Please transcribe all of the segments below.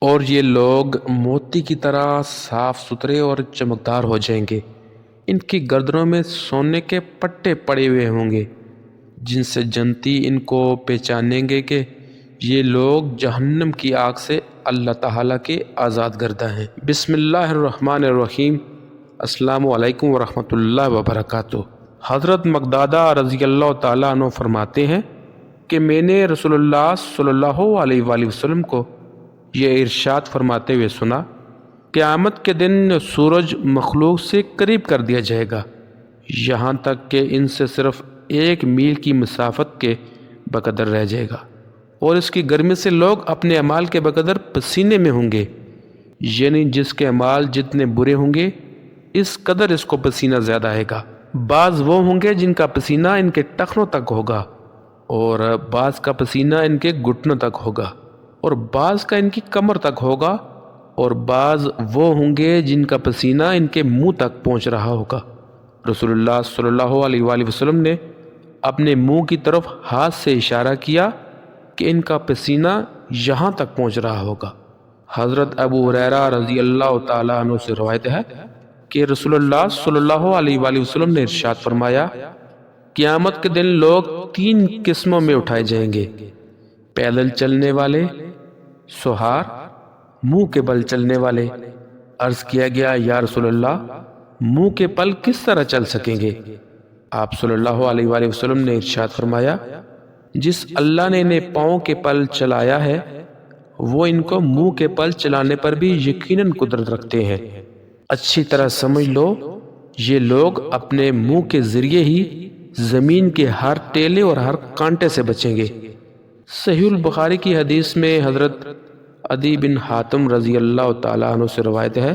اور یہ لوگ موتی کی طرح صاف ستھرے اور چمکدار ہو جائیں گے۔ ان کی گردنوں میں سونے کے پٹے پڑے ہوئے ہوں گے جن سے جنتی ان کو پہچانیں گے کہ یہ لوگ جہنم کی آگ سے اللہ تعالیٰ کے آزاد کردہ ہیں۔ بسم اللہ الرحمن الرحیم۔ السلام علیکم ورحمۃ اللہ وبرکاتہ۔ حضرت مقدادہ رضی اللہ تعالیٰ عنہ فرماتے ہیں کہ میں نے رسول اللہ صلی اللہ علیہ وآلہ وسلم کو یہ ارشاد فرماتے ہوئے سنا، قیامت کے دن سورج مخلوق سے قریب کر دیا جائے گا یہاں تک کہ ان سے صرف 1 میل کی مسافت کے بقدر رہ جائے گا، اور اس کی گرمی سے لوگ اپنے اعمال کے بقدر پسینے میں ہوں گے، یعنی جس کے اعمال جتنے برے ہوں گے اس قدر اس کو پسینہ زیادہ آئے گا۔ بعض وہ ہوں گے جن کا پسینہ ان کے ٹخنوں تک ہوگا، اور بعض کا پسینہ ان کے گھٹنوں تک ہوگا، اور بعض کا ان کی کمر تک ہوگا، اور بعض وہ ہوں گے جن کا پسینہ ان کے منہ تک پہنچ رہا ہوگا۔ رسول اللہ صلی اللہ علیہ وآلہ وسلم نے اپنے منہ کی طرف ہاتھ سے اشارہ کیا کہ ان کا پسینہ یہاں تک پہنچ رہا ہوگا۔ حضرت ابو ہریرہ رضی اللہ تعالیٰ عنہ سے روایت ہے کہ رسول اللہ صلی اللہ علیہ وآلہ وسلم نے ارشاد فرمایا، قیامت کے دن لوگ 3 قسموں میں اٹھائے جائیں گے: پیدل چلنے والے، سوہار، منہ کے بل چلنے والے۔ عرض کیا گیا، یا رسول اللہ، منہ کے پل کس طرح چل سکیں گے؟ آپ صلی اللہ علیہ وآلہ وسلم نے ارشاد فرمایا، جس اللہ نے انہیں پاؤں کے پل چلایا ہے وہ ان کو منہ کے پل چلانے پر بھی یقیناً قدرت رکھتے ہیں۔ اچھی طرح سمجھ لو، یہ لوگ اپنے منہ کے ذریعے ہی زمین کے ہر ٹیلے اور ہر کانٹے سے بچیں گے۔ صحیح البخاری کی حدیث میں حضرت عدی بن حاتم رضی اللہ تعالیٰ عنہ سے روایت ہے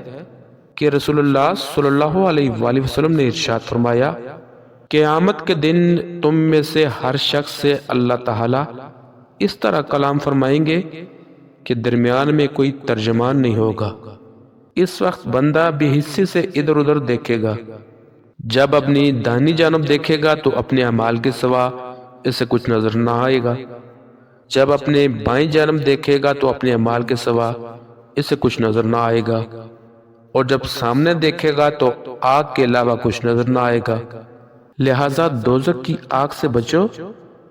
کہ رسول اللہ صلی اللہ علیہ وآلہ وسلم نے ارشاد فرمایا، قیامت کے دن تم میں سے ہر شخص سے اللہ تعالیٰ اس طرح کلام فرمائیں گے کہ درمیان میں کوئی ترجمان نہیں ہوگا۔ اس وقت بندہ بے حسی سے ادھر ادھر دیکھے گا۔ جب اپنی دائنی جانب دیکھے گا تو اپنے اعمال کے سوا اسے کچھ نظر نہ آئے گا، جب اپنے بائیں جانب دیکھے گا تو اپنے اعمال کے سوا اسے کچھ نظر نہ آئے گا، اور جب سامنے دیکھے گا تو آگ کے علاوہ کچھ نظر نہ آئے گا۔ لہٰذا دوزخ کی آگ سے بچو،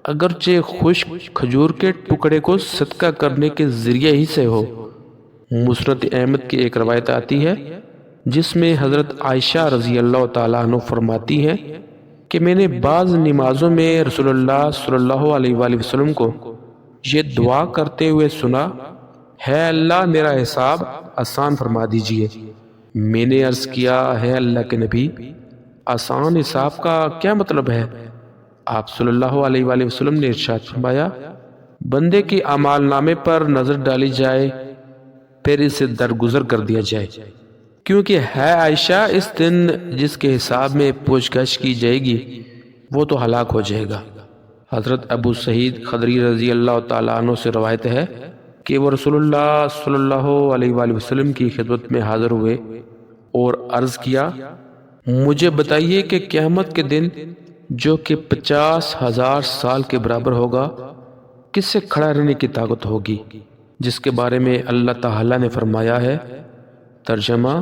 اگرچہ خشک کھجور کے ٹکڑے کو صدقہ کرنے کے ذریعے ہی سے ہو۔ مسند احمد کی ایک روایت آتی ہے جس میں حضرت عائشہ رضی اللہ تعالیٰ عنہ فرماتی ہیں کہ میں نے بعض نمازوں میں رسول اللہ صلی اللہ علیہ وآلہ وسلم کو یہ دعا کرتے ہوئے سنا، ہے اللہ میرا حساب آسان فرما دیجئے۔ میں نے عرض کیا، ہے اللہ کے نبی، آسان حساب کا کیا مطلب ہے؟ آپ صلی اللہ علیہ وآلہ وسلم نے ارشاد فرمایا، بندے کی اعمال نامے پر نظر ڈالی جائے پھر اسے درگزر کر دیا جائے، کیونکہ ہے عائشہ اس دن جس کے حساب میں پوچھ گچھ کی جائے گی وہ تو ہلاک ہو جائے گا۔ حضرت ابو سعید خدری رضی اللہ تعالیٰ عنہ سے روایت ہے کہ وہ رسول اللہ صلی اللہ علیہ وآلہ وسلم کی خدمت میں حاضر ہوئے اور عرض کیا، مجھے بتائیے کہ قیامت کے دن جو کہ 50,000 سال کے برابر ہوگا کس سے کھڑا رہنے کی طاقت ہوگی، جس کے بارے میں اللہ تعالیٰ نے فرمایا ہے۔ ترجمہ،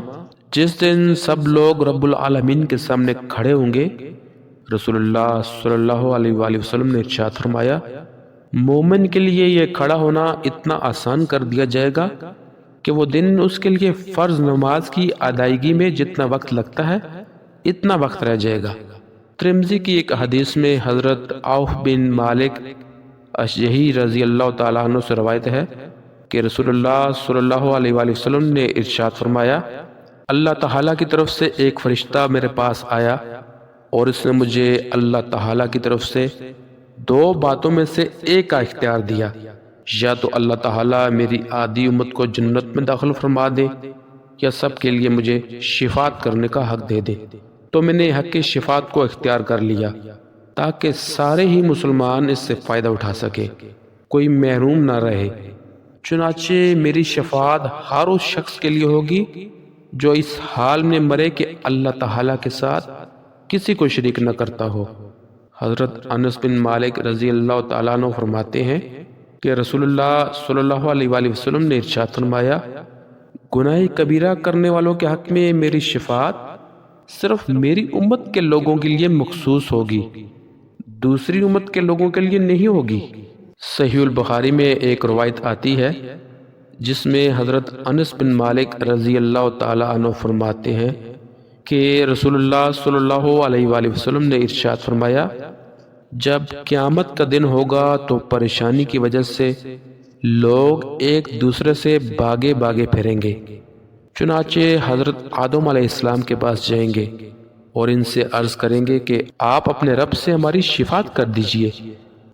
جس دن سب لوگ رب العالمین کے سامنے کھڑے ہوں گے۔ رسول اللہ صلی اللہ علیہ وآلہ وسلم نے ارشاد فرمایا، مومن کے لیے یہ کھڑا ہونا اتنا آسان کر دیا جائے گا کہ وہ دن اس کے لیے فرض نماز کی ادائیگی میں جتنا وقت لگتا ہے اتنا وقت رہ جائے گا۔ ترمذی کی ایک حدیث میں حضرت عوف بن مالک اشجعی رضی اللہ تعالیٰ عنہ سے روایت ہے کہ رسول اللہ صلی اللہ علیہ وآلہ وسلم نے ارشاد فرمایا، اللہ تعالیٰ کی طرف سے ایک فرشتہ میرے پاس آیا اور اس نے مجھے اللہ تعالیٰ کی طرف سے 2 باتوں میں سے ایک کا اختیار دیا، یا تو اللہ تعالیٰ میری آدھی امت کو جنت میں داخل فرما دے یا سب کے لیے مجھے شفاعت کرنے کا حق دے دے۔ تو میں نے حق شفاعت کو اختیار کر لیا تاکہ سارے ہی مسلمان اس سے فائدہ اٹھا سکے، کوئی محروم نہ رہے۔ چنانچہ میری شفاعت ہر اس شخص کے لیے ہوگی جو اس حال میں مرے کہ اللہ تعالیٰ کے ساتھ کسی کو شریک نہ کرتا ہو۔ حضرت انس بن مالک رضی اللہ تعالیٰ عنہ فرماتے ہیں کہ رسول اللہ صلی اللہ علیہ وآلہ وسلم نے ارشاد فرمایا، گناہ کبیرہ کرنے والوں کے حق میں میری شفاعت صرف میری امت کے لوگوں کے لیے مخصوص ہوگی، دوسری امت کے لوگوں کے لیے نہیں ہوگی۔ صحیح البخاری میں ایک روایت آتی ہے جس میں حضرت انس بن مالک رضی اللہ تعالی عنہ فرماتے ہیں کہ رسول اللہ صلی اللہ علیہ وآلہ وسلم نے ارشاد فرمایا، جب قیامت کا دن ہوگا تو پریشانی کی وجہ سے لوگ ایک دوسرے سے باگے باگے پھریں گے، چنانچہ حضرت آدم علیہ السلام کے پاس جائیں گے اور ان سے عرض کریں گے کہ آپ اپنے رب سے ہماری شفاعت کر دیجئے۔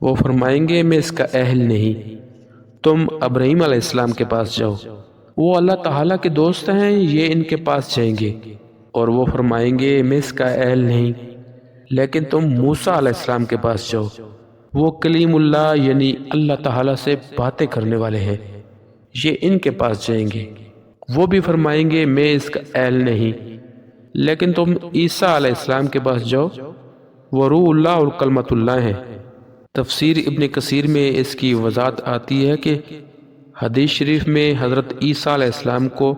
وہ فرمائیں گے میں اس کا اہل نہیں، تم ابراہیم علیہ السلام کے پاس جاؤ، وہ اللہ تعالیٰ کے دوست ہیں، یہ ان کے پاس جائیں گے اور وہ فرمائیں گے میں اس کا اہل نہیں، لیکن تم موسیٰ علیہ السلام کے پاس جاؤ، وہ کلیم اللہ یعنی اللہ تعالیٰ سے باتیں کرنے والے ہیں، یہ ان کے پاس جائیں گے، وہ بھی فرمائیں گے میں اس کا اہل نہیں، لیکن تم عیسیٰ علیہ السلام کے پاس جاؤ، وہ روح اللہ اور کلمت اللہ ہیں۔ تفسیر ابن کثیر میں اس کی وضاحت آتی ہے کہ حدیث شریف میں حضرت عیسیٰ علیہ السلام کو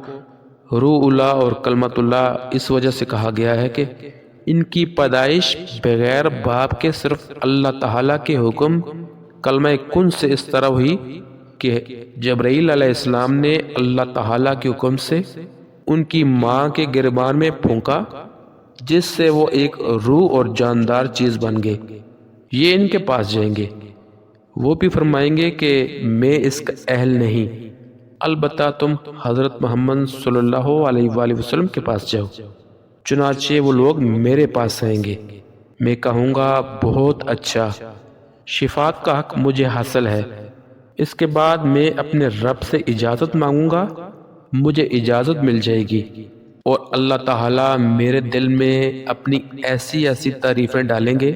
روح اللہ اور کلمت اللہ اس وجہ سے کہا گیا ہے کہ ان کی پیدائش بغیر باپ کے صرف اللہ تعالیٰ کے حکم کلمہ کن سے اس طرح ہوئی کہ جبرائیل علیہ السلام نے اللہ تعالیٰ کے حکم سے ان کی ماں کے گربان میں پھونکا، جس سے وہ ایک روح اور جاندار چیز بن گئے۔ یہ ان کے پاس جائیں گے، وہ بھی فرمائیں گے کہ میں اس کا اہل نہیں، البتہ تم حضرت محمد صلی اللہ علیہ وآلہ وسلم کے پاس جاؤ، چنانچہ وہ لوگ میرے پاس آئیں گے، میں کہوں گا بہت اچھا، شفاعت کا حق مجھے حاصل ہے۔ اس کے بعد میں اپنے رب سے اجازت مانگوں گا، مجھے اجازت مل جائے گی، اور اللہ تعالیٰ میرے دل میں اپنی ایسی ایسی تعریفیں ڈالیں گے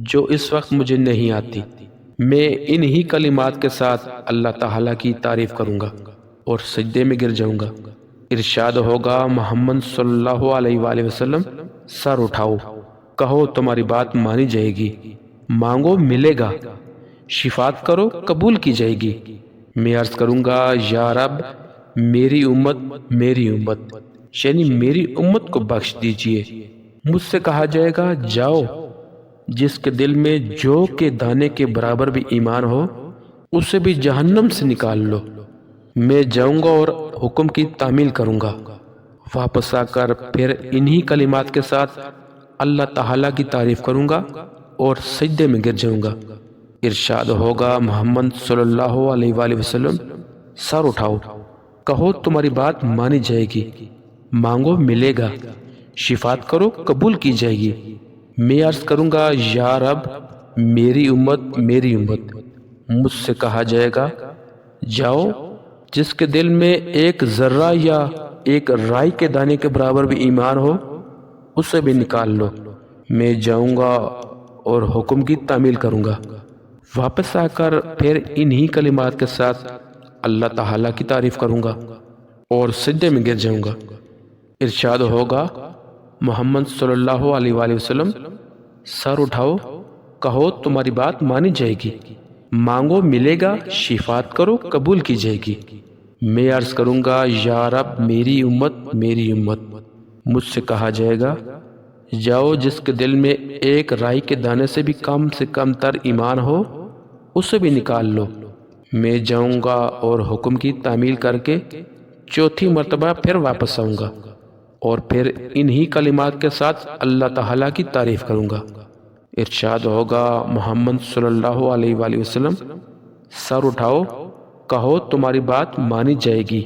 جو اس وقت مجھے نہیں آتی، میں انہی کلمات کے ساتھ اللہ تعالیٰ کی تعریف کروں گا اور سجدے میں گر جاؤں گا۔ ارشاد ہوگا محمد صلی اللہ علیہ وآلہ وسلم، سر اٹھاؤ، کہو تمہاری بات مانی جائے گی، مانگو ملے گا، شفاعت کرو قبول کی جائے گی۔ میں عرض کروں گا یا رب میری امت یعنی میری امت کو بخش دیجئے۔ مجھ سے کہا جائے گا جاؤ، جس کے دل میں جو کے دانے کے برابر بھی ایمان ہو اسے بھی جہنم سے نکال لو۔ میں جاؤں گا اور حکم کی تعمیل کروں گا، واپس آ کر پھر انہی کلمات کے ساتھ اللہ تعالیٰ کی تعریف کروں گا اور سجدے میں گر جاؤں گا۔ ارشاد ہوگا محمد صلی اللہ علیہ وآلہ وسلم، سر اٹھاؤ، کہو تمہاری بات مانی جائے گی، مانگو ملے گا، شفاعت کرو قبول کی جائے گی۔ میں عرض کروں گا یا رب میری امت مجھ سے کہا جائے گا جاؤ، جس کے دل میں ایک ذرہ یا ایک رائی کے دانے کے برابر بھی ایمان ہو اسے بھی نکال لو۔ میں جاؤں گا اور حکم کی تعمیل کروں گا، واپس آ کر پھر انہی کلمات کے ساتھ اللہ تعالیٰ کی تعریف کروں گا اور سجدے میں گر جاؤں گا۔ ارشاد ہوگا محمد صلی اللہ علیہ وآلہ وسلم، سر اٹھاؤ، کہو تمہاری بات مانی جائے گی، مانگو ملے گا، شفاعت کرو قبول کی جائے گی۔ میں عرض کروں گا یا رب میری امت مجھ سے کہا جائے گا جاؤ، جس کے دل میں ایک رائی کے دانے سے بھی کم تر ایمان ہو اسے بھی نکال لو۔ میں جاؤں گا اور حکم کی تعمیل کر کے چوتھی مرتبہ پھر واپس آؤں گا اور پھر انہی کلمات کے ساتھ اللہ تعالیٰ کی تعریف کروں گا۔ ارشاد ہوگا محمد صلی اللہ علیہ وآلہ وسلم، سر اٹھاؤ، کہو تمہاری بات مانی جائے گی،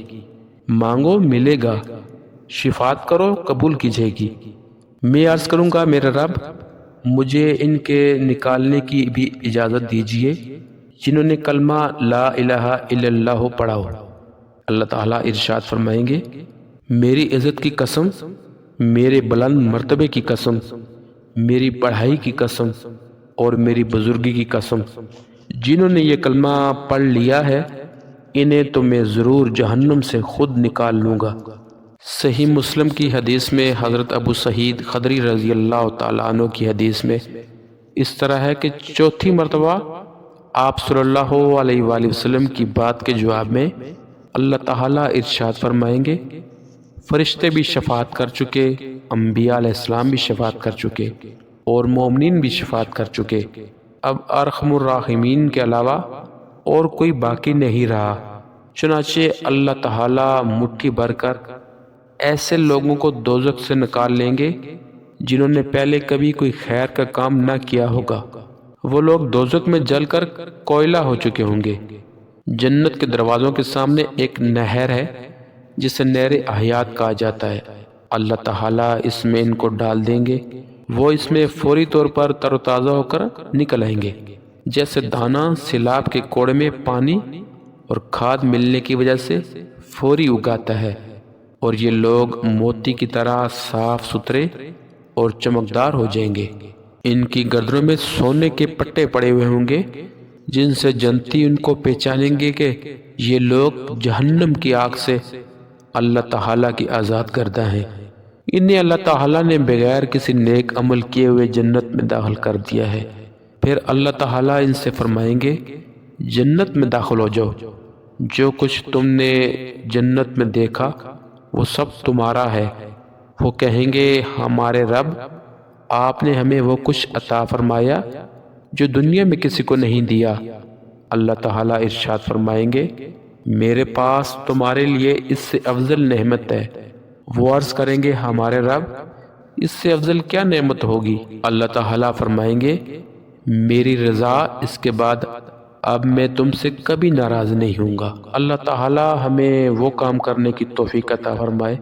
مانگو ملے گا، شفاعت کرو قبول کی جائے گی۔ میں عرض کروں گا میرے رب مجھے ان کے نکالنے کی بھی اجازت دیجیے جنہوں نے کلمہ لا الہ الا اللہ پڑھا ہو۔ اللہ تعالیٰ ارشاد فرمائیں گے میری عزت کی قسم، میرے بلند مرتبے کی قسم، میری پڑھائی کی قسم اور میری بزرگی کی قسم، جنہوں نے یہ کلمہ پڑھ لیا ہے انہیں تو میں ضرور جہنم سے خود نکال لوں گا۔ صحیح مسلم کی حدیث میں حضرت ابو سعید خدری رضی اللہ تعالیٰ عنہ کی حدیث میں اس طرح ہے کہ چوتھی مرتبہ آپ صلی اللہ علیہ وآلہ وسلم کی بات کے جواب میں اللہ تعالیٰ ارشاد فرمائیں گے، فرشتے بھی شفاعت کر چکے، انبیاء علیہ السلام بھی شفاعت کر چکے اور مومنین بھی شفاعت کر چکے، اب ارحم الراحمین کے علاوہ اور کوئی باقی نہیں رہا۔ چنانچہ اللہ تعالیٰ مٹھی بھر کر ایسے لوگوں کو دوزخ سے نکال لیں گے جنہوں نے پہلے کبھی کوئی خیر کا کام نہ کیا ہوگا۔ وہ لوگ دوزخ میں جل کر کوئلہ ہو چکے ہوں گے۔ جنت کے دروازوں کے سامنے ایک نہر ہے جسے نہر حیات کہا جاتا ہے۔ اللہ تعالیٰ اس میں ان کو ڈال دیں گے، وہ اس میں فوری طور پر تر و تازہ ہو کر نکل آئیں گے، جیسے دانہ سیلاب کے کوڑے میں پانی اور کھاد ملنے کی وجہ سے فوری اگاتا ہے، اور یہ لوگ موتی کی طرح صاف ستھرے اور چمکدار ہو جائیں گے۔ ان کی گردنوں میں سونے کے پٹے پڑے ہوئے ہوں گے جن سے جنتی ان کو پہچانیں گے کہ یہ لوگ جہنم کی آگ سے اللہ تعالیٰ کی آزاد کردہ ہیں۔ انہیں اللہ تعالیٰ نے بغیر کسی نیک عمل کیے ہوئے جنت میں داخل کر دیا ہے۔ پھر اللہ تعالیٰ ان سے فرمائیں گے، جنت میں داخل ہو جاؤ، جو کچھ تم نے جنت میں دیکھا وہ سب تمہارا ہے۔ وہ کہیں گے، ہمارے رب، آپ نے ہمیں وہ کچھ عطا فرمایا جو دنیا میں کسی کو نہیں دیا۔ اللہ تعالیٰ ارشاد فرمائیں گے، میرے پاس تمہارے لیے اس سے افضل نعمت ہے۔ وہ عرض کریں گے، ہمارے رب، اس سے افضل کیا نعمت ہوگی؟ اللہ تعالیٰ فرمائیں گے، میری رضا، اس کے بعد اب میں تم سے کبھی ناراض نہیں ہوں گا۔ اللہ تعالیٰ ہمیں وہ کام کرنے کی توفیق عطا فرمائے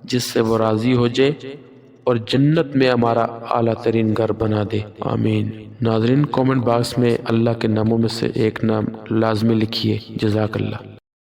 جس سے وہ راضی ہو جائے اور جنت میں ہمارا اعلیٰ ترین گھر بنا دے، آمین۔ ناظرین، کومنٹ باکس میں اللہ کے ناموں میں سے ایک نام لازمی لکھیے۔ جزاک اللہ۔